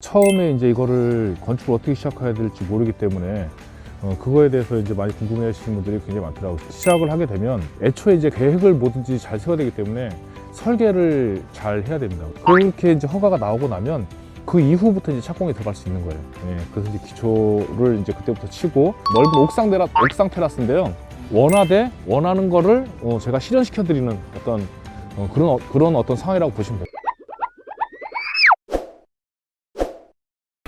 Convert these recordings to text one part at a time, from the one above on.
처음에 이제 이거를 건축을 어떻게 시작해야 될지 모르기 때문에 그거에 대해서 이제 많이 궁금해 하시는 분들이 굉장히 많더라고요. 시작을 하게 되면 애초에 이제 계획을 뭐든지 잘 세워야 되기 때문에 설계를 잘 해야 됩니다. 그렇게 이제 허가가 나오고 나면 그 이후부터 이제 착공이 들어갈 수 있는 거예요. 예, 그래서 이제 기초를 이제 그때부터 치고, 넓은 옥상 테라스인데요. 원하는 거를 제가 실현시켜 드리는 어떤 그런 어떤 상황이라고 보시면 돼요.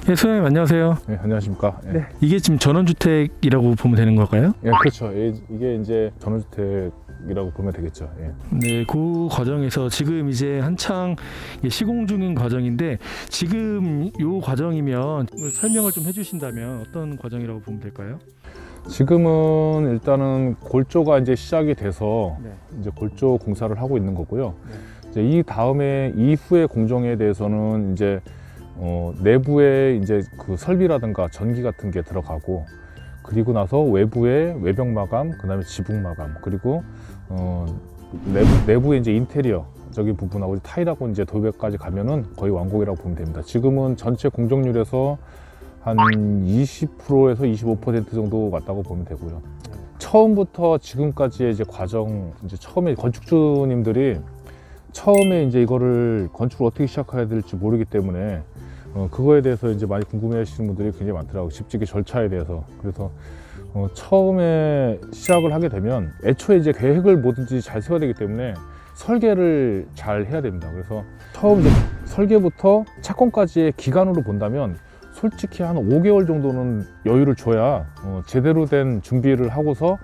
네, 소장님 안녕하세요. 네, 안녕하십니까. 예. 네. 이게 지금 전원주택이라고 보면 되는 걸까요? 예, 그렇죠. 이게 이제 전원주택이라고 보면 되겠죠. 예. 네, 그 과정에서 지금 이제 한창 시공 중인 과정인데, 지금 요 과정이면 설명을 좀 해주신다면 어떤 과정이라고 보면 될까요? 지금은 일단은 골조가 이제 시작이 돼서 네. 이제 골조 공사를 하고 있는 거고요. 네. 이제 이 다음에 이후의 공정에 대해서는 이제 내부에 이제 그 설비라든가 전기 같은 게 들어가고, 그리고 나서 외부에 외벽 마감, 그다음에 지붕 마감, 그리고 내부에 이제 인테리어적인 부분하고 타일하고 이제 도배까지 가면은 거의 완공이라고 보면 됩니다. 지금은 전체 공정률에서 한 20%에서 25% 정도 맞다고 보면 되고요. 처음부터 지금까지의 이제 과정, 이제 처음에 건축주님들이 처음에 이제 이거를 건축을 어떻게 시작해야 될지 모르기 때문에 그거에 대해서 이제 많이 궁금해 하시는 분들이 굉장히 많더라고요. 집짓기 절차에 대해서. 그래서 처음에 시작을 하게 되면 애초에 이제 계획을 뭐든지 잘 세워야 되기 때문에 설계를 잘 해야 됩니다. 그래서 처음 이제 설계부터 착공까지의 기간으로 본다면 솔직히 한 5개월 정도는 여유를 줘야 제대로 된 준비를 하고서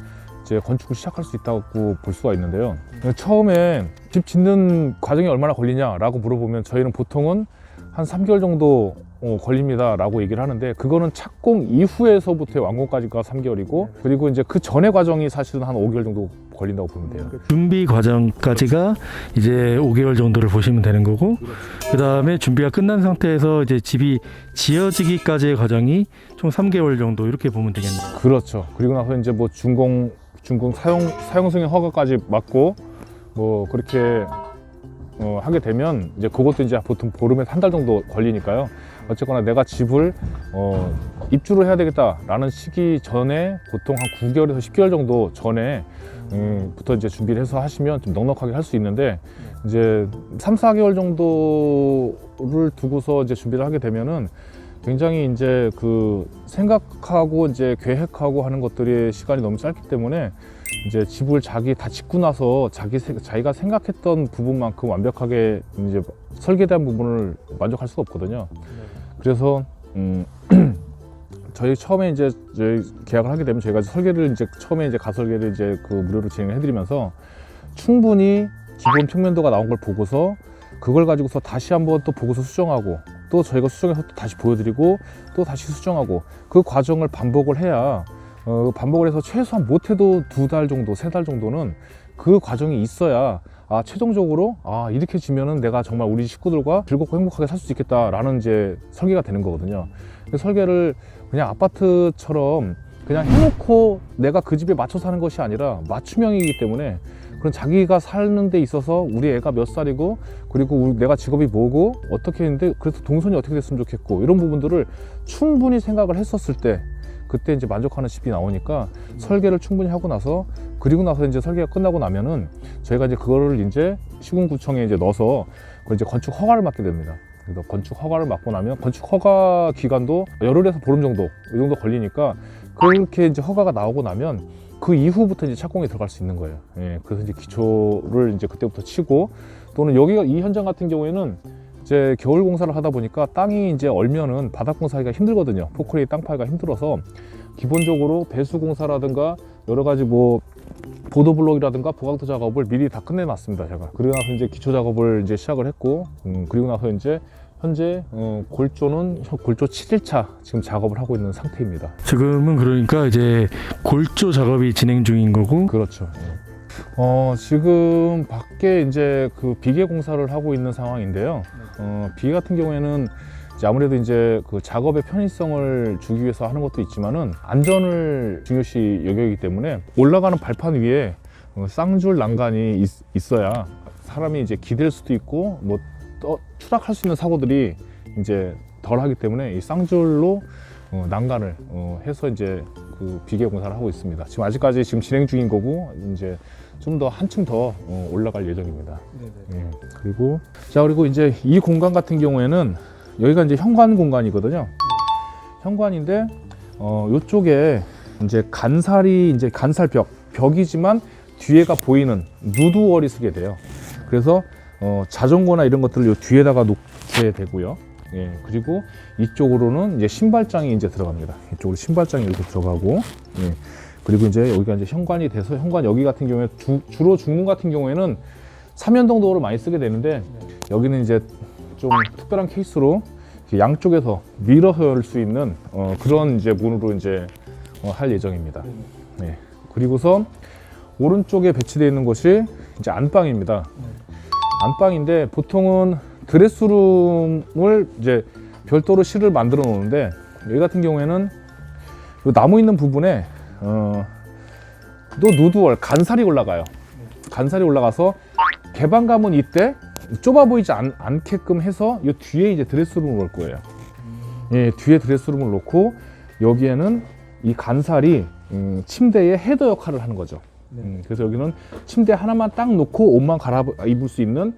이제 건축을 시작할 수 있다고 볼 수가 있는데요. 처음에 집 짓는 과정이 얼마나 걸리냐라고 물어보면 저희는 보통은 한 3개월 정도 걸립니다 라고 얘기를 하는데, 그거는 착공 이후에서부터의 완공까지가 3개월이고, 그리고 이제 그 전의 과정이 사실은 한 5개월 정도 걸린다고 보면 돼요. 준비 과정까지가 이제 5개월 정도를 보시면 되는 거고, 그 다음에 준비가 끝난 상태에서 이제 집이 지어지기까지의 과정이 총 3개월 정도, 이렇게 보면 되겠네요. 그렇죠. 그리고 나서 이제 뭐 준공 사용 승인 허가까지 받고 뭐 그렇게 하게 되면 이제 그것도 이제 보통 보름에서 한 달 정도 걸리니까요. 어쨌거나 내가 집을 입주를 해야 되겠다라는 시기 전에 보통 한 9개월에서 10개월 정도 전에 부터 이제 준비를 해서 하시면 좀 넉넉하게 할 수 있는데, 이제 3, 4개월 정도를 두고서 이제 준비를 하게 되면은 굉장히 이제 그 생각하고 이제 계획하고 하는 것들이 시간이 너무 짧기 때문에 이제 집을 다 짓고 나서 자기가 생각했던 부분만큼 완벽하게 이제 설계된 부분을 만족할 수가 없거든요. 그래서 저희 처음에 이제 계약을 하게 되면 저희가 설계를 이제 처음에 이제 가설계를 이제 그 무료로 진행을 해드리면서 충분히 기본 평면도가 나온 걸 보고서 그걸 가지고서 다시 한번 또 보고서 수정하고, 또 저희가 수정해서 또 다시 보여드리고 또 다시 수정하고, 그 과정을 반복을 해야 반복을 해서 최소한 못해도 2달 정도, 3달 정도는 그 과정이 있어야 최종적으로 이렇게 지면은 내가 정말 우리 식구들과 즐겁고 행복하게 살 수 있겠다라는 이제 설계가 되는 거거든요. 설계를 그냥 아파트처럼 그냥 해놓고 내가 그 집에 맞춰 사는 것이 아니라 맞춤형이기 때문에, 그런 자기가 사는 데 있어서 우리 애가 몇 살이고, 그리고 내가 직업이 뭐고 어떻게 했는데 그래서 동선이 어떻게 됐으면 좋겠고, 이런 부분들을 충분히 생각을 했었을 때 그때 이제 만족하는 집이 나오니까 설계를 충분히 하고 나서, 그리고 나서 이제 설계가 끝나고 나면은 저희가 이제 그거를 이제 시군구청에 이제 넣어서 이제 건축 허가를 받게 됩니다. 그래서 건축 허가를 받고 나면 건축 허가 기간도 열흘에서 보름 정도 이 정도 걸리니까, 그렇게 이제 허가가 나오고 나면 그 이후부터 이제 착공이 들어갈 수 있는 거예요. 예, 그래서 이제 기초를 이제 그때부터 치고, 또는 여기가 이 현장 같은 경우에는 이제 겨울 공사를 하다 보니까 땅이 이제 얼면은 바닥 공사하기가 힘들거든요. 포크레인 땅 파기가 힘들어서 기본적으로 배수 공사라든가 여러 가지 뭐 보도블록이라든가 보강토 작업을 미리 다 끝내놨습니다, 제가. 그리고 나서 이제 기초 작업을 이제 시작을 했고, 그리고 나서 이제 현재 골조는 골조 7일차 지금 작업을 하고 있는 상태입니다. 지금은 그러니까 이제 골조 작업이 진행 중인 거고. 그렇죠. 지금 밖에 이제 그 비계 공사를 하고 있는 상황인데요. 비계 같은 경우에는 이제 아무래도 이제 그 작업의 편의성을 주기 위해서 하는 것도 있지만은 안전을 중요시 여기기 때문에 올라가는 발판 위에 쌍줄 난간이 있어야 사람이 이제 기댈 수도 있고 뭐 추락할 수 있는 사고들이 이제 덜하기 때문에 이 쌍줄로 난간을 해서 이제 그 비계 공사를 하고 있습니다. 지금 아직까지 지금 진행 중인 거고 이제 좀 더 한층 더 올라갈 예정입니다. 예. 그리고 이제 이 공간 같은 경우에는 여기가 이제 현관 공간이거든요. 현관인데 이쪽에 이제 간살이 이제 벽이지만 뒤에가 보이는 누드월이 쓰게 돼요. 그래서 자전거나 이런 것들을 요 뒤에다가 놓게 되고요. 예, 그리고 이쪽으로는 이제 신발장이 이제 들어갑니다. 이쪽으로 신발장이 이렇게 들어가고, 예, 그리고 이제 여기가 이제 현관이 돼서 현관 여기 같은 경우에 주로 중문 같은 경우에는 삼연동 도어를 많이 쓰게 되는데 여기는 이제 좀 특별한 케이스로 양쪽에서 밀어서 열 수 있는 그런 이제 문으로 이제 할 예정입니다. 네. 그리고서 오른쪽에 배치되어 있는 것이 이제 안방입니다. 안방인데 보통은 드레스룸을 이제 별도로 실을 만들어 놓는데 여기 같은 경우에는 요 나무 있는 부분에 또 누드월 간살이 올라가요. 간살이 올라가서 개방감은 이때 좁아 보이지 않게끔 해서 이 뒤에 이제 드레스룸을 놓을 거예요. 예, 뒤에 드레스룸을 놓고 여기에는 이 간살이 침대의 헤더 역할을 하는 거죠. 그래서 여기는 침대 하나만 딱 놓고 옷만 갈아입을 수 있는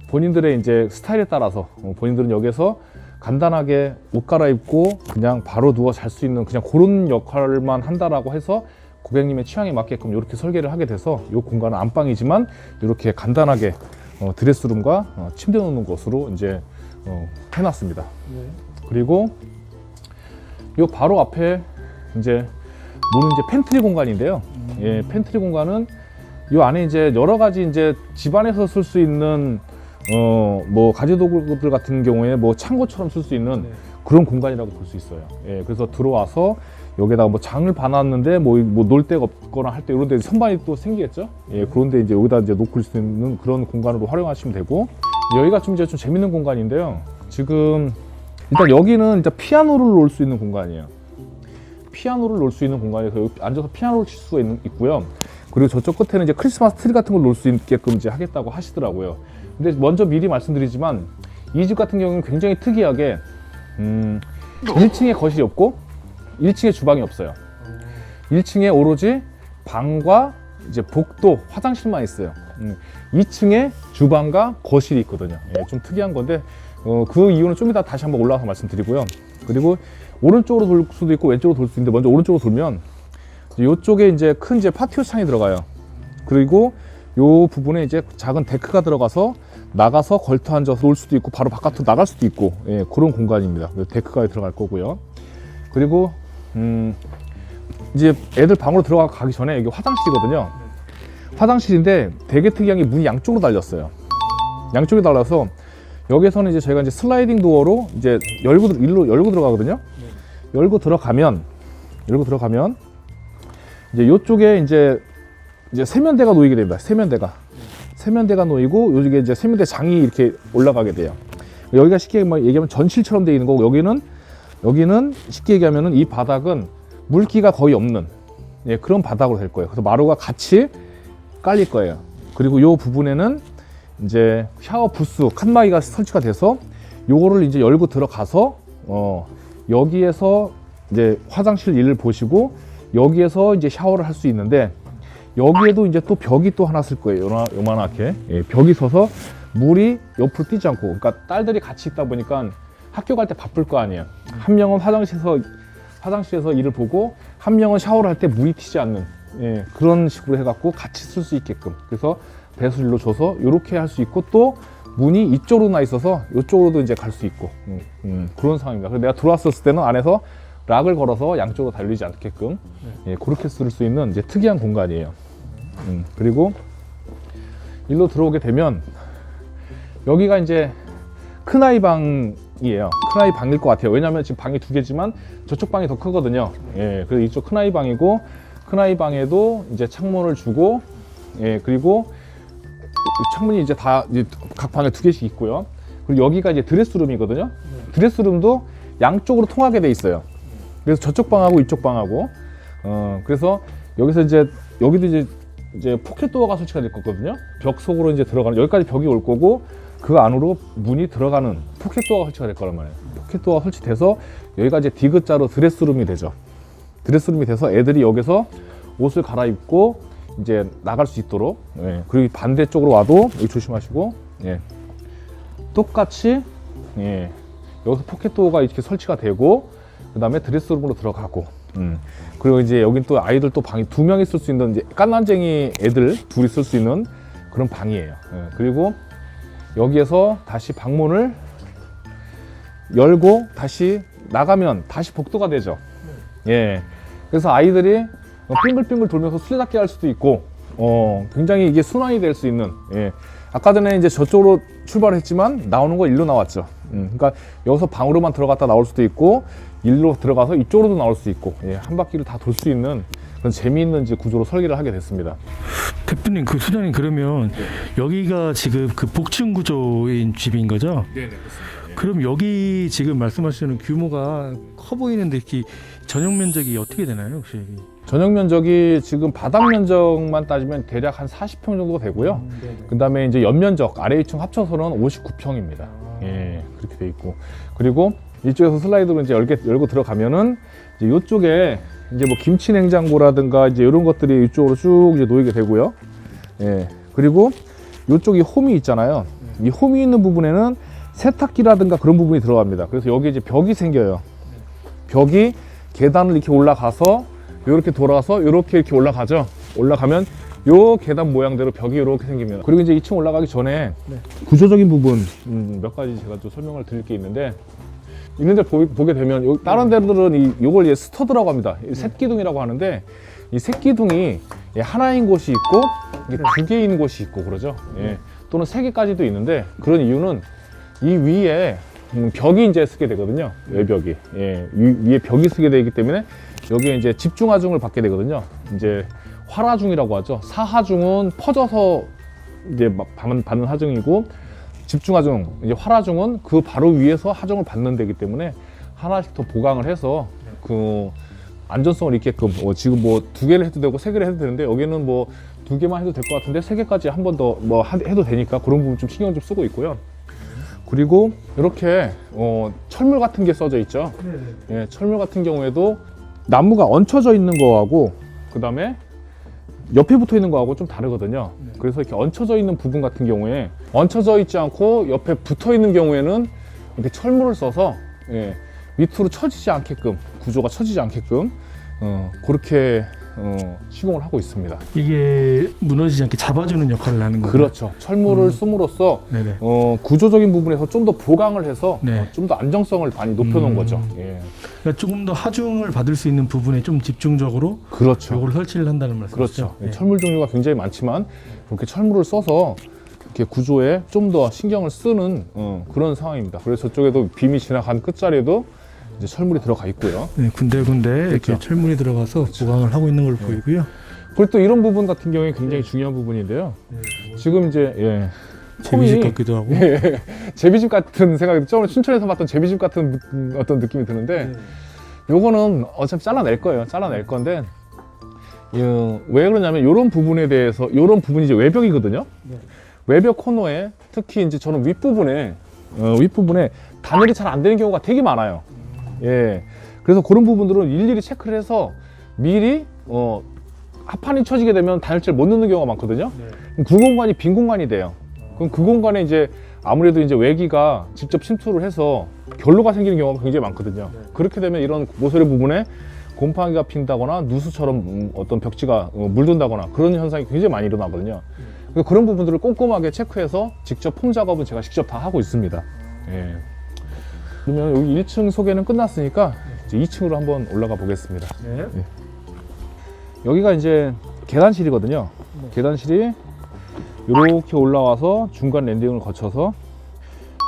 본인들의 이제 스타일에 따라서 본인들은 여기서 간단하게 옷 갈아입고 그냥 바로 누워 잘 수 있는 그냥 그런 역할만 한다라고 해서 고객님의 취향에 맞게끔 이렇게 설계를 하게 돼서 이 공간은 안방이지만 이렇게 간단하게 드레스룸과 침대 놓는 곳으로 이제 해놨습니다. 그리고 이 바로 앞에 이제 문은 이제 팬트리 공간인데요. 예, 팬트리 공간은 이 안에 이제 여러 가지 이제 집안에서 쓸 수 있는 뭐 가재도구들 같은 경우에 뭐 창고처럼 쓸 수 있는 그런 공간이라고 볼 수 있어요. 예, 그래서 들어와서 여기다가 뭐 장을 봐놨는데 뭐 놀 데가 없거나 할 때 이런 데 선반이 또 생기겠죠. 예, 그런데 이제 여기다 이제 놓을 수 있는 그런 공간으로 활용하시면 되고 여기가 좀 이제 좀 재밌는 공간인데요. 지금 일단 여기는 이제 피아노를 놓을 수 있는 공간이에요. 피아노를 놓을 수 있는 공간에서 여기 앉아서 피아노를 칠 수가 있고요. 그리고 저쪽 끝에는 이제 크리스마스 트리 같은 걸 놓을 수 있게끔 이제 하겠다고 하시더라고요. 근데 먼저 미리 말씀드리지만 이 집 같은 경우는 굉장히 특이하게 1층에 거실이 없고 1층에 주방이 없어요. 1층에 오로지 방과 이제 복도, 화장실만 있어요. 2층에 주방과 거실이 있거든요. 예, 좀 특이한 건데 그 이유는 좀 이따 다시 한번 올라가서 말씀드리고요. 그리고 오른쪽으로 돌 수도 있고 왼쪽으로 돌 수 있는데 먼저 오른쪽으로 돌면 이쪽에 이제 큰 이제 파티오 창이 들어가요. 그리고 이 부분에 이제 작은 데크가 들어가서 나가서 걸터 앉아서 놀 수도 있고 바로 바깥으로 나갈 수도 있고 예, 그런 공간입니다. 데크가 들어갈 거고요. 그리고 이제 애들 방으로 들어가기 전에 여기 화장실이거든요. 화장실인데 되게 특이한 게 문이 양쪽으로 달렸어요. 양쪽에 달라서 여기서는 이제 저희가 이제 슬라이딩 도어로 이제 일로 열고 들어가거든요. 열고 들어가면 이제 이쪽에 이제 세면대가 놓이게 됩니다. 세면대가 놓이고 여기에 이제 세면대 장이 이렇게 올라가게 돼요. 여기가 쉽게 얘기하면 전실처럼 되어 있는 거고 여기는 쉽게 얘기하면은 이 바닥은 물기가 거의 없는 예, 그런 바닥으로 될 거예요. 그래서 마루가 같이 깔릴 거예요. 그리고 이 부분에는 이제 샤워 부스 칸막이가 설치가 돼서 요거를 이제 열고 들어가서 여기에서 이제 화장실 일을 보시고 여기에서 이제 샤워를 할 수 있는데 여기에도 이제 또 벽이 또 하나 쓸 거예요. 요만하게 예, 벽이 서서 물이 옆으로 뛰지 않고 그러니까 딸들이 같이 있다 보니까 학교 갈 때 바쁠 거 아니에요. 한 명은 화장실에서 일을 보고 한 명은 샤워를 할 때 물이 튀지 않는 예, 그런 식으로 해갖고 같이 쓸 수 있게끔 그래서 배수질로 줘서 이렇게 할 수 있고 또 문이 이쪽으로 나 있어서 이쪽으로도 이제 갈 수 있고 그런 상황입니다. 그래서 내가 들어왔었을 때는 안에서 락을 걸어서 양쪽으로 달리지 않게끔 예, 그렇게 쓸 수 있는 이제 특이한 공간이에요. 그리고 일로 들어오게 되면 여기가 이제 큰아이 방이에요. 큰아이 방일 것 같아요. 왜냐하면 지금 방이 2개지만 저쪽 방이 더 크거든요. 예, 그래서 이쪽 큰아이 방이고 큰아이 방에도 이제 창문을 주고 예, 그리고 창문이 이제 다 각 방에 2개씩 있고요. 그리고 여기가 이제 드레스룸이거든요. 드레스룸도 양쪽으로 통하게 돼 있어요. 그래서 저쪽 방하고 이쪽 방하고 그래서 여기서 이제 여기도 이제 포켓 도어가 설치가 될 거거든요. 벽 속으로 이제 들어가는 여기까지 벽이 올 거고 그 안으로 문이 들어가는 포켓도어가 설치가 될 거란 말이에요. 포켓도어가 설치돼서 여기가 이제 디귿자로 드레스룸이 되죠. 드레스룸이 돼서 애들이 여기서 옷을 갈아입고 이제 나갈 수 있도록, 예. 그리고 반대쪽으로 와도 여기 조심하시고, 예. 똑같이, 예. 여기서 포켓도어가 이렇게 설치가 되고, 그 다음에 드레스룸으로 들어가고, 그리고 이제 여긴 또 아이들 또 방이 2명이 쓸 수 있는, 이제 깐난쟁이 애들 둘이 쓸 수 있는 그런 방이에요. 예. 그리고 여기에서 다시 방문을 열고 다시 나가면 다시 복도가 되죠. 예. 그래서 아이들이 빙글빙글 돌면서 술래잡기 할 수도 있고, 굉장히 이게 순환이 될 수 있는, 예. 아까 전에 이제 저쪽으로 출발했지만 나오는 거 일로 나왔죠. 그러니까 여기서 방으로만 들어갔다 나올 수도 있고, 일로 들어가서 이쪽으로도 나올 수 있고, 예. 한 바퀴를 다 돌 수 있는 그런 재미있는 이제 구조로 설계를 하게 됐습니다. 대표님, 그 소장님, 그러면 여기가 지금 그 복층 구조인 집인 거죠? 네, 그렇습니다. 그럼 여기 지금 말씀하시는 규모가 커 보이는데 이렇게 전용 면적이 어떻게 되나요, 혹시 여기? 전용 면적이 지금 바닥 면적만 따지면 대략 한 40평 정도 되고요. 그 다음에 이제 연면적 아래 2층 합쳐서는 59평입니다. 예, 그렇게 돼 있고. 그리고 이쪽에서 슬라이드로 이제 열고 들어가면은 이제 이쪽에 이제 뭐 김치 냉장고라든가 이제 이런 것들이 이쪽으로 쭉 이제 놓이게 되고요. 예, 그리고 이쪽이 홈이 있잖아요. 이 홈이 있는 부분에는 세탁기라든가 그런 부분이 들어갑니다. 그래서 여기 이제 벽이 생겨요. 벽이 계단을 이렇게 올라가서 이렇게 돌아서 이렇게 올라가죠. 올라가면 요 계단 모양대로 벽이 이렇게 생깁니다. 그리고 이제 2층 올라가기 전에 구조적인 부분 몇 가지 제가 좀 설명을 드릴 게 있는데, 보게 되면 다른 데들은 요걸 이제 스터드라고 합니다. 셋기둥이라고 하는데, 이 셋기둥이 하나인 곳이 있고 이게 2개인 곳이 있고 그러죠. 예. 또는 3개까지도 있는데, 그런 이유는 이 위에 벽이 이제 쓰게 되거든요. 외벽이. 예. 위에 벽이 쓰게 되기 때문에 여기에 이제 집중하중을 받게 되거든요. 이제 활하중이라고 하죠. 사하중은 퍼져서 이제 받는 하중이고, 집중하중, 이제 활하중은 그 바로 위에서 하중을 받는 데기 때문에 하나씩 더 보강을 해서 그 안전성을 있게끔, 지금 뭐 2개를 해도 되고 3개를 해도 되는데, 여기는 뭐 2개만 해도 될 것 같은데 3개까지 한 번 더 뭐 해도 되니까 그런 부분 좀 신경 좀 쓰고 있고요. 그리고 이렇게 철물 같은 게 써져 있죠. 예, 철물 같은 경우에도 나무가 얹혀져 있는 거하고 그 다음에 옆에 붙어 있는 거하고 좀 다르거든요. 그래서 이렇게 얹혀져 있는 부분 같은 경우에 얹혀져 있지 않고 옆에 붙어 있는 경우에는 이렇게 철물을 써서, 예, 밑으로 처지지 않게끔, 구조가 처지지 않게끔 그렇게 시공을 하고 있습니다. 이게 무너지지 않게 잡아주는 역할을 하는 거예요. 그렇죠. 철물을 씀으로써 네네. 구조적인 부분에서 좀 더 보강을 해서 네. 좀 더 안정성을 많이 높여놓은 거죠. 예. 그러니까 조금 더 하중을 받을 수 있는 부분에 좀 집중적으로 그렇죠. 이걸 설치를 한다는 말씀이죠. 그렇죠. 네. 철물 종류가 굉장히 많지만 그렇게 철물을 써서 이렇게 구조에 좀 더 신경을 쓰는 그런 상황입니다. 그래서 저쪽에도 빔이 지나간 끝자리에도 이제 철물이 들어가 있고요. 네, 군데군데 이렇게 그렇죠. 철물이 들어가서 보강을 하고 있는 걸 보이고요. 그리고 또 이런 부분 같은 경우에 굉장히 중요한 부분인데요. 지금 이제 재미집 폼이 같기도 하고. 제비집 같은 생각이, 처음에 춘천에서 봤던 제비집 같은 어떤 느낌이 드는데, 요거는 어차피 잘라낼 거예요. 잘라낼 건데, 왜 그러냐면 이런 부분에 대해서, 이런 부분이 이제 외벽이거든요. 외벽 코너에 특히 이제 저는 윗부분에 단열이 잘 안 되는 경우가 되게 많아요. 예. 그래서 그런 부분들은 일일이 체크를 해서 미리 합판이 쳐지게 되면 단열재를 못 넣는 경우가 많거든요. 그럼 그 공간이 빈 공간이 돼요. 그럼 그 공간에 이제 아무래도 이제 외기가 직접 침투를 해서 결로가 생기는 경우가 굉장히 많거든요. 그렇게 되면 이런 모서리 부분에 곰팡이가 핀다거나 누수처럼 어떤 벽지가 물든다거나 그런 현상이 굉장히 많이 일어나거든요. 그래서 그런 부분들을 꼼꼼하게 체크해서 직접 폼 작업은 제가 직접 다 하고 있습니다. 예. 그러면 여기 1층 소개는 끝났으니까 이제 2층으로 한번 올라가 보겠습니다. 네. 예. 여기가 이제 계단실이거든요. 계단실이 이렇게 올라와서 중간 랜딩을 거쳐서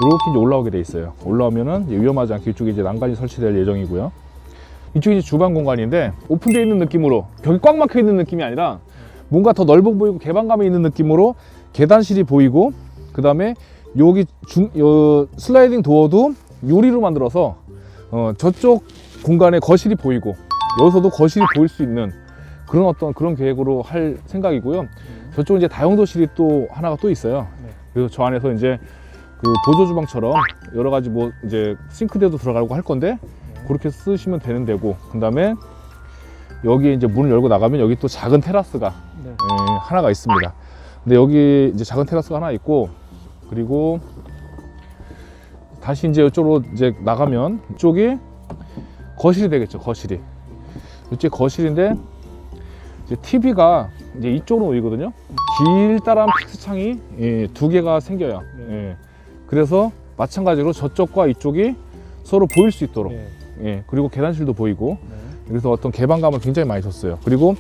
이렇게 이제 올라오게 돼 있어요. 올라오면은 위험하지 않게 이쪽에 이제 난간이 설치될 예정이고요. 이쪽이 이제 주방 공간인데 오픈되어 있는 느낌으로, 벽이 꽉 막혀 있는 느낌이 아니라 뭔가 더 넓어 보이고 개방감이 있는 느낌으로 계단실이 보이고, 그 다음에 여기 슬라이딩 도어도 유리로 만들어서 저쪽 공간에 거실이 보이고 여기서도 거실이 보일 수 있는 그런 계획으로 할 생각이고요. 저쪽 이제 다용도실이 또 하나가 또 있어요. 그래서 저 안에서 이제 그 보조 주방처럼 여러 가지 뭐 이제 싱크대도 들어가고 할 건데 그렇게 쓰시면 되는 데고, 그다음에 여기 이제 문을 열고 나가면 여기 또 작은 테라스가 하나가 있습니다. 근데 여기 이제 작은 테라스가 하나 있고, 그리고 다시 이제 이쪽으로 이제 나가면 이쪽이 거실이 되겠죠. 거실이 이쪽이 거실인데 이제 TV가 이제 이쪽으로 놓이거든요. 길다란 픽스 창이 두 개가 생겨요. 그래서 마찬가지로 저쪽과 이쪽이 서로 보일 수 있도록, 그리고 계단실도 보이고, 그래서 어떤 개방감을 굉장히 많이 줬어요. 그리고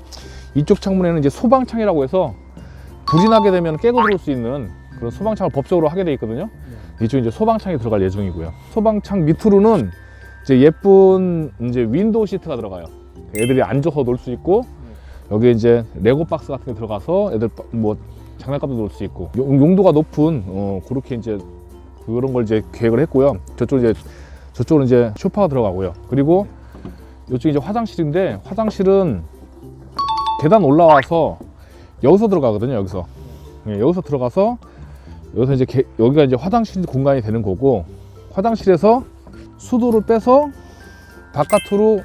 이쪽 창문에는 이제 소방창이라고 해서 불이 나게 되면 깨고 들어올 수 있는 그런 소방창을 법적으로 하게 돼 있거든요. 이쪽 이제 소방창이 들어갈 예정이고요. 소방창 밑으로는 이제 예쁜 이제 윈도우 시트가 들어가요. 애들이 앉아서 놀 수 있고, 여기 이제 레고 박스 같은 게 들어가서 애들 뭐 장난감도 놀 수 있고, 용도가 높은 그렇게 이제 그런 걸 이제 계획을 했고요. 저쪽은 이제 소파가 들어가고요. 그리고 이쪽이 이제 화장실인데, 화장실은 계단 올라와서 여기서 들어가거든요. 여기서 들어가서 여기서 이제 여기가 이제 화장실 공간이 되는 거고, 화장실에서 수도를 빼서 바깥으로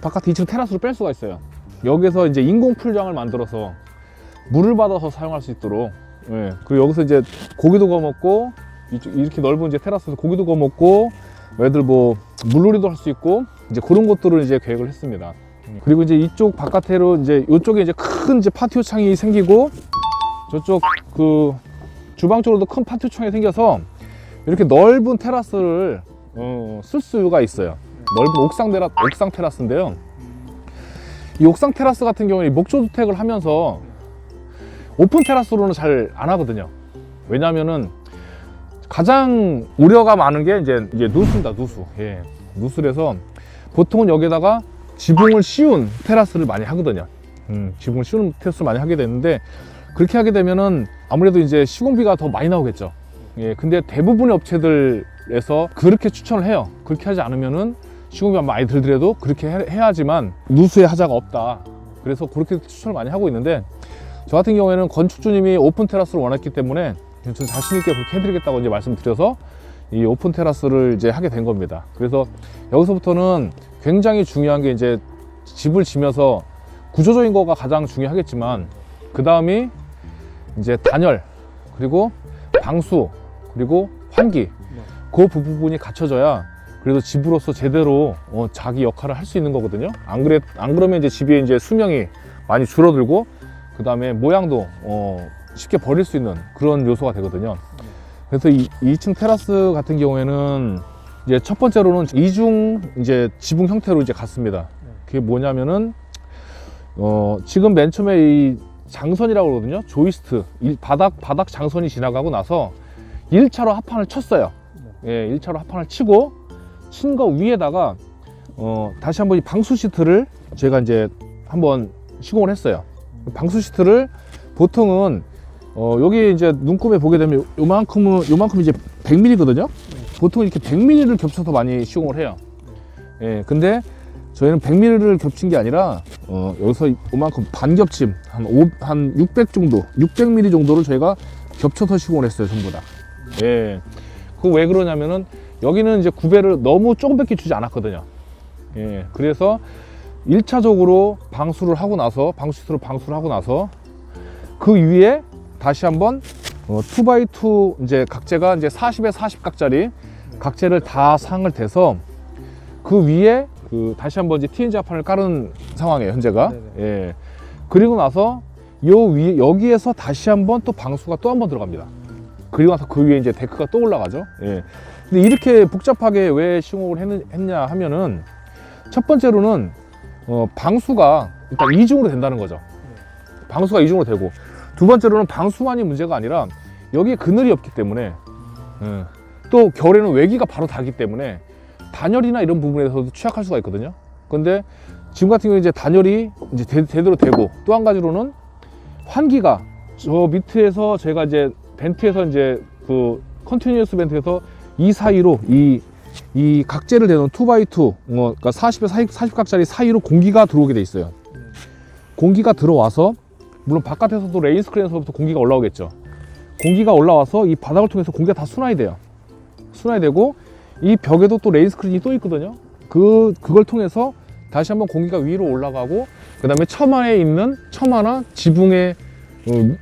바깥 2층 테라스로 뺄 수가 있어요. 여기서 이제 인공 풀장을 만들어서 물을 받아서 사용할 수 있도록, 그리고 여기서 이제 고기도 구워 먹고, 이렇게 넓은 이제 테라스에서 고기도 구워 먹고, 애들 뭐 물놀이도 할 수 있고, 이제 그런 것들을 이제 계획을 했습니다. 그리고 이제 이쪽 바깥으로 이제 이쪽에 이제 큰 이제 파티오 창이 생기고, 저쪽 그 주방 쪽으로도 큰 파티오 창이 생겨서 이렇게 넓은 테라스를 쓸 수가 있어요. 넓은 옥상 테라스인데요. 이 옥상 테라스 같은 경우는 목조주택을 하면서 오픈 테라스로는 잘 안 하거든요. 왜냐하면은 가장 우려가 많은 게 이제 누수입니다. 누수래서 보통은 여기다가 지붕을 씌운 테라스를 많이 하거든요. 지붕을 씌우는 테라스를 많이 하게 되는데, 그렇게 하게 되면은 아무래도 이제 시공비가 더 많이 나오겠죠. 근데 대부분의 업체들에서 그렇게 추천을 해요. 그렇게 하지 않으면은 시공비가 많이 들더라도 그렇게 해야지만 누수의 하자가 없다. 그래서 그렇게 추천을 많이 하고 있는데, 저 같은 경우에는 건축주님이 오픈 테라스를 원했기 때문에 저 자신 있게 그렇게 해드리겠다고 이제 말씀드려서 이 오픈 테라스를 이제 하게 된 겁니다. 그래서 여기서부터는 굉장히 중요한 게 이제 집을 지면서 구조적인 거가 가장 중요하겠지만, 그 다음이 이제 단열, 그리고 방수, 그리고 환기, 그 부분이 갖춰져야 그래도 집으로서 제대로 자기 역할을 할 수 있는 거거든요. 안 그러면 이제 집에 이제 수명이 많이 줄어들고, 그 다음에 모양도 쉽게 버릴 수 있는 그런 요소가 되거든요. 그래서 2층 테라스 같은 경우에는 이제 첫 번째로는 이중 이제 지붕 형태로 이제 갔습니다. 그게 뭐냐면은 지금 맨 처음에 이 장선이라고 그러거든요. 조이스트 바닥 장선이 지나가고 나서 1차로 합판을 쳤어요. 1차로 합판을 친 거 위에다가 다시 한번 이 방수 시트를 제가 이제 한번 시공을 했어요. 방수 시트를 보통은 여기 이제 눈금에 보게 되면 요만큼 이제 100mm거든요. 보통 이렇게 100mm를 겹쳐서 많이 시공을 해요. 근데 저희는 100mm를 겹친 게 아니라 여기서 요만큼 반겹침 한 600 정도, 600mm 정도를 저희가 겹쳐서 시공을 했어요, 전부 다. 그거 왜 그러냐면은 여기는 이제 구배를 너무 조금밖에 주지 않았거든요. 그래서 1차적으로 방수를 하고 나서, 방수시트로 방수를 하고 나서 그 위에 다시 한번 2x2 이제 각재가 이제 40에 40각짜리 각재를 다 상을 대서 그 위에 다시 한번 이제 TNG 합판을 깔은 상황이에요, 현재가. 그리고 나서 여기에서 다시 한번 또 방수가 또 한 번 들어갑니다. 그리고 나서 그 위에 이제 데크가 또 올라가죠. 근데 이렇게 복잡하게 왜 시공을 했냐 하면은, 첫 번째로는 방수가 일단 이중으로 된다는 거죠. 방수가 이중으로 되고, 두 번째로는 방수만이 문제가 아니라 여기에 그늘이 없기 때문에, 또 겨울에는 외기가 바로 닿기 때문에 단열이나 이런 부분에서도 취약할 수가 있거든요. 근데 지금 같은 경우에 이제 단열이 이제 제대로 되고, 또 한 가지로는 환기가 저 밑에서 제가 이제 벤트에서 이제 그 컨티뉴어스 벤트에서 이 사이로 이 각재를 대는 2x2 그러니까 40에 40각짜리 사이로 공기가 들어오게 돼 있어요. 공기가 들어와서, 물론 바깥에서도 레인 스크린에서부터 공기가 올라오겠죠. 공기가 올라와서 이 바닥을 통해서 공기가 다 순환이 돼요. 순환이 되고 이 벽에도 또 레인 스크린이 또 있거든요. 그걸 통해서 다시 한번 공기가 위로 올라가고, 그 다음에 첨화에 있는 첨화나 지붕의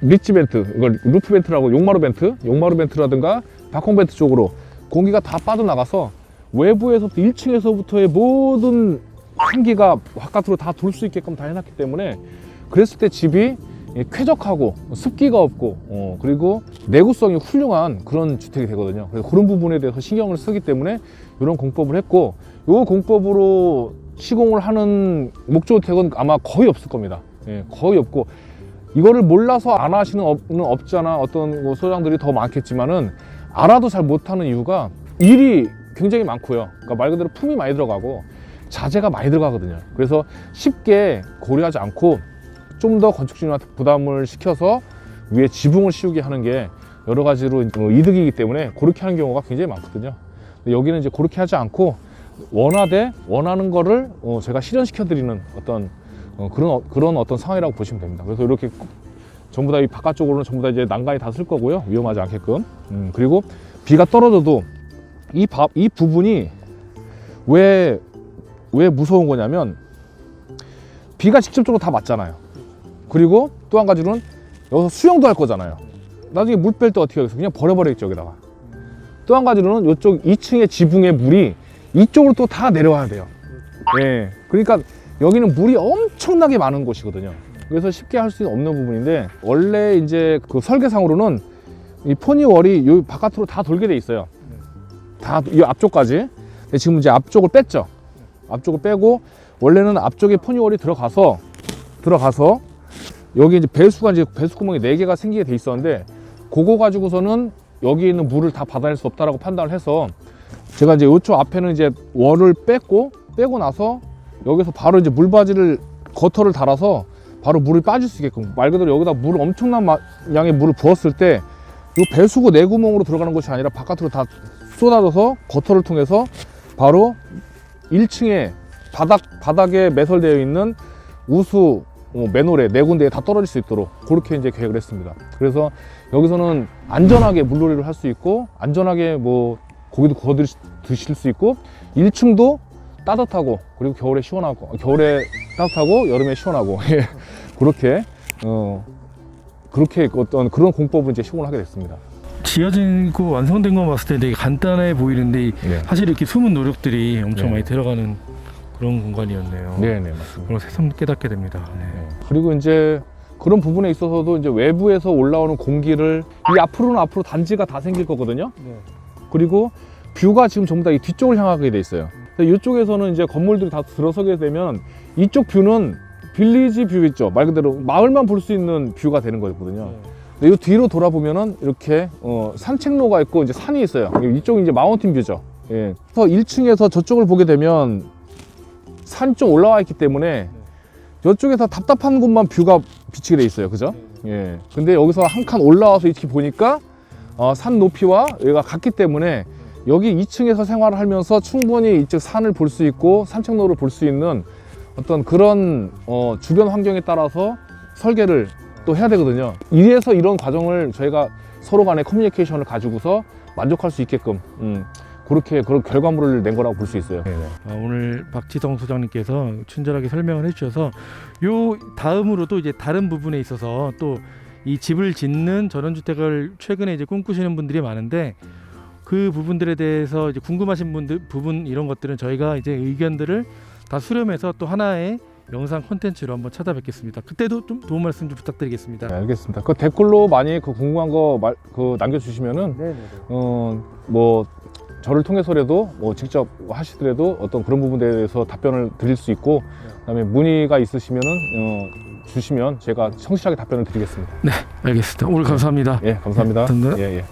리치 벤트, 이걸 루프 벤트라고, 용마루 벤트라든가 바콩 벤트 쪽으로 공기가 다 빠져나가서 외부에서부터 1층에서부터의 모든 환기가 바깥으로 다 돌 수 있게끔 다 해놨기 때문에, 그랬을 때 집이 쾌적하고 습기가 없고 그리고 내구성이 훌륭한 그런 주택이 되거든요. 그래서 그런 부분에 대해서 신경을 쓰기 때문에 이런 공법을 했고, 이 공법으로 시공을 하는 목조주택은 아마 거의 없을 겁니다. 예, 거의 없고, 이거를 몰라서 안 하시는 업자나 어떤 소장들이 더 많겠지만은, 알아도 잘 못하는 이유가 일이 굉장히 많고요. 그러니까 말 그대로 품이 많이 들어가고 자재가 많이 들어가거든요. 그래서 쉽게 고려하지 않고 좀 더 건축주님한테 부담을 시켜서 위에 지붕을 씌우게 하는 게 여러 가지로 이득이기 때문에 그렇게 하는 경우가 굉장히 많거든요. 근데 여기는 이제 그렇게 하지 않고 원하는 거를 제가 실현시켜 드리는 어떤 그런 어떤 상황이라고 보시면 됩니다. 그래서 이렇게 전부 다 이 바깥쪽으로는 전부 다 이제 난간이 다 쓸 거고요. 위험하지 않게끔. 그리고 비가 떨어져도 이 부분이 왜 무서운 거냐면, 비가 직접적으로 다 맞잖아요. 그리고 또 한 가지로는 여기서 수영도 할 거잖아요. 나중에 물 뺄 때 어떻게 하겠어? 그냥 버려버리겠죠, 여기다가. 또 한 가지로는 이쪽 2층의 지붕의 물이 이쪽으로 또 다 내려와야 돼요. 예. 그러니까 여기는 물이 엄청나게 많은 곳이거든요. 그래서 쉽게 할 수 없는 부분인데, 원래 이제 그 설계상으로는 이 포니월이 요 바깥으로 다 돌게 돼 있어요. 다 이 앞쪽까지. 근데 지금 이제 앞쪽을 뺐죠. 앞쪽을 빼고, 원래는 앞쪽에 포니월이 들어가서 여기 이제 배수 구멍이 4개가 생기게 돼 있었는데, 그거 가지고서는 여기 있는 물을 다 받아낼 수 없다라고 판단을 해서, 제가 이제 이쪽 앞에는 이제 월을 빼고 나서 여기서 바로 이제 물바지를 거터를 달아서 바로 물이 빠질 수 있게끔, 말 그대로 여기다 물을 엄청난 양의 물을 부었을 때 이 배수구 내구멍으로 들어가는 것이 아니라 바깥으로 다 쏟아져서 거터를 통해서 바로 1층에 바닥에 매설되어 있는 우수 맨홀에 4군데에 다 떨어질 수 있도록 그렇게 이제 계획을 했습니다. 그래서 여기서는 안전하게 물놀이를 할 수 있고, 안전하게 뭐 고기도 구워 드실 수 있고, 1층도 따뜻하고, 그리고 겨울에 따뜻하고 여름에 시원하고 그렇게 어떤 그런 공법을 이제 시공을 하게 됐습니다. 지어지고 완성된 거 봤을 때 되게 간단해 보이는데, 네. 사실 이렇게 숨은 노력들이 엄청 네. 많이 들어가는 그런 공간이었네요. 네네, 맞습니다. 그걸 새삼 깨닫게 됩니다. 네. 그리고 이제 그런 부분에 있어서도 이제 외부에서 올라오는 공기를 이 앞으로 단지가 다 생길 거거든요. 그리고 뷰가 지금 전부 다 이 뒤쪽을 향하게 돼 있어요. 이쪽에서는 이제 건물들이 다 들어서게 되면 이쪽 뷰는 빌리지 뷰 있죠. 말 그대로 마을만 볼 수 있는 뷰가 되는 거거든요. 근데 이 뒤로 돌아보면은 이렇게 산책로가 있고 이제 산이 있어요. 이쪽이 이제 마운틴 뷰죠. 예. 그래서 1층에서 저쪽을 보게 되면 산이 좀 올라와 있기 때문에 이쪽에서 답답한 곳만 뷰가 비치게 돼 있어요. 그죠? 예. 근데 여기서 한 칸 올라와서 이렇게 보니까 산 높이와 여기가 같기 때문에 여기 2층에서 생활을 하면서 충분히 이쪽 산을 볼 수 있고 산책로를 볼 수 있는 어떤 그런 주변 환경에 따라서 설계를 또 해야 되거든요. 이래서 이런 과정을 저희가 서로 간의 커뮤니케이션을 가지고서 만족할 수 있게끔 그런 결과물을 낸 거라고 볼 수 있어요. 오늘 박지성 소장님께서 친절하게 설명을 해주셔서, 요 다음으로도 이제 다른 부분에 있어서 또 이 집을 짓는 전원주택을 최근에 이제 꿈꾸시는 분들이 많은데, 그 부분들에 대해서 이제 궁금하신 부분 이런 것들은 저희가 이제 의견들을 다 수렴해서 또 하나의 영상 콘텐츠로 한번 찾아뵙겠습니다. 그때도 좀 도움 말씀 좀 부탁드리겠습니다. 네, 알겠습니다. 그 댓글로 많이 그 궁금한 거 남겨주시면은 뭐 저를 통해서라도 뭐 직접 하시더라도 어떤 그런 부분에 대해서 답변을 드릴 수 있고, 그다음에 문의가 있으시면은 주시면 제가 성실하게 답변을 드리겠습니다. 네, 알겠습니다. 오늘 감사합니다. 예, 감사합니다. 감사합니다. 예, 예.